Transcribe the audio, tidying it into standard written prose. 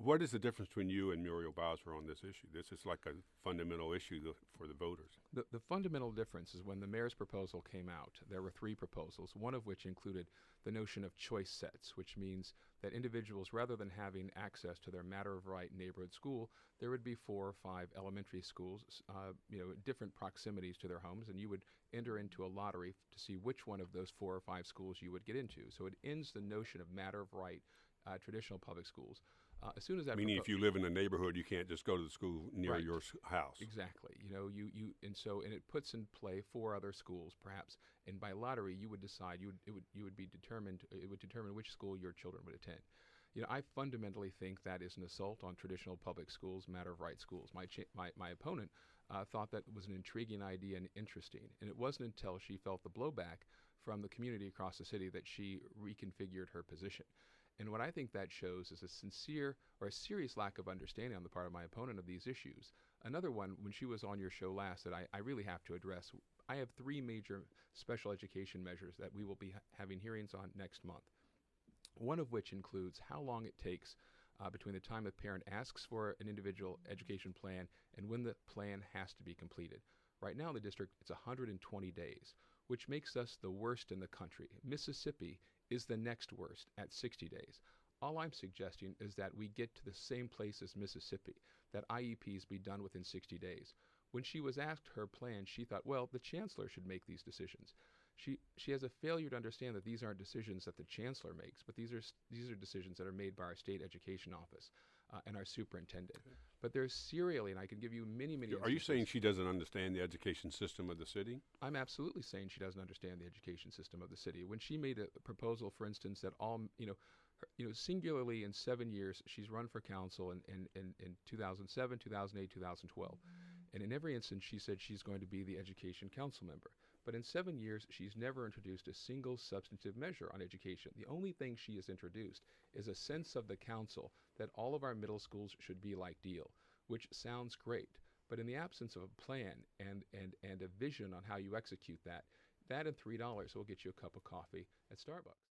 What is the difference between you and Muriel Bowser on this issue? This is like a fundamental issue for the voters. The fundamental difference is when the mayor's proposal came out, there were three proposals, one of which included the notion of choice sets, which means that individuals, rather than having access to their matter of right neighborhood school, there would be 4 or 5 elementary schools, different proximities to their homes, and you would enter into a lottery to see which one of those 4 or 5 schools you would get into. So it ends the notion of matter of right traditional public schools. As soon as that Meaning, if you live in a neighborhood, you can't just go to the school near Right. your house. Exactly. And it puts in play 4 other schools, perhaps. And by lottery, you would decide you would be determined. It would determine which school your children would attend. I fundamentally think that is an assault on traditional public schools, matter of right schools. My opponent thought that was an intriguing idea and interesting, and it wasn't until she felt the blowback from the community across the city that she reconfigured her position. And what I think that shows is a sincere or a serious lack of understanding on the part of my opponent of these issues. Another one, when she was on your show last, that I really have to address. I have 3 major special education measures that we will be having hearings on next month. One of which includes how long it takes between the time a parent asks for an individual education plan and when the plan has to be completed. Right now in the district, it's 120 days, which makes us the worst in the country. Mississippi is the next worst at 60 days. All I'm suggesting is that we get to the same place as Mississippi, that IEPs be done within 60 days. When she was asked her plan, she thought, well, the chancellor should make these decisions. She has a failure to understand that these aren't decisions that the chancellor makes, but these are decisions that are made by our state education office and our superintendent. Okay. But there's serially, and I can give you many Are you saying she doesn't understand the education system of the city? I'm absolutely saying she doesn't understand the education system of the city. When she made a proposal, for instance, that singularly in 7 years, she's run for council in 2007, 2008, 2012. And in every instance, she said she's going to be the education council member. But in 7 years, she's never introduced a single substantive measure on education. The only thing she has introduced is a sense of the council that all of our middle schools should be like Deal, which sounds great. But in the absence of a plan and a vision on how you execute that and $3 will get you a cup of coffee at Starbucks.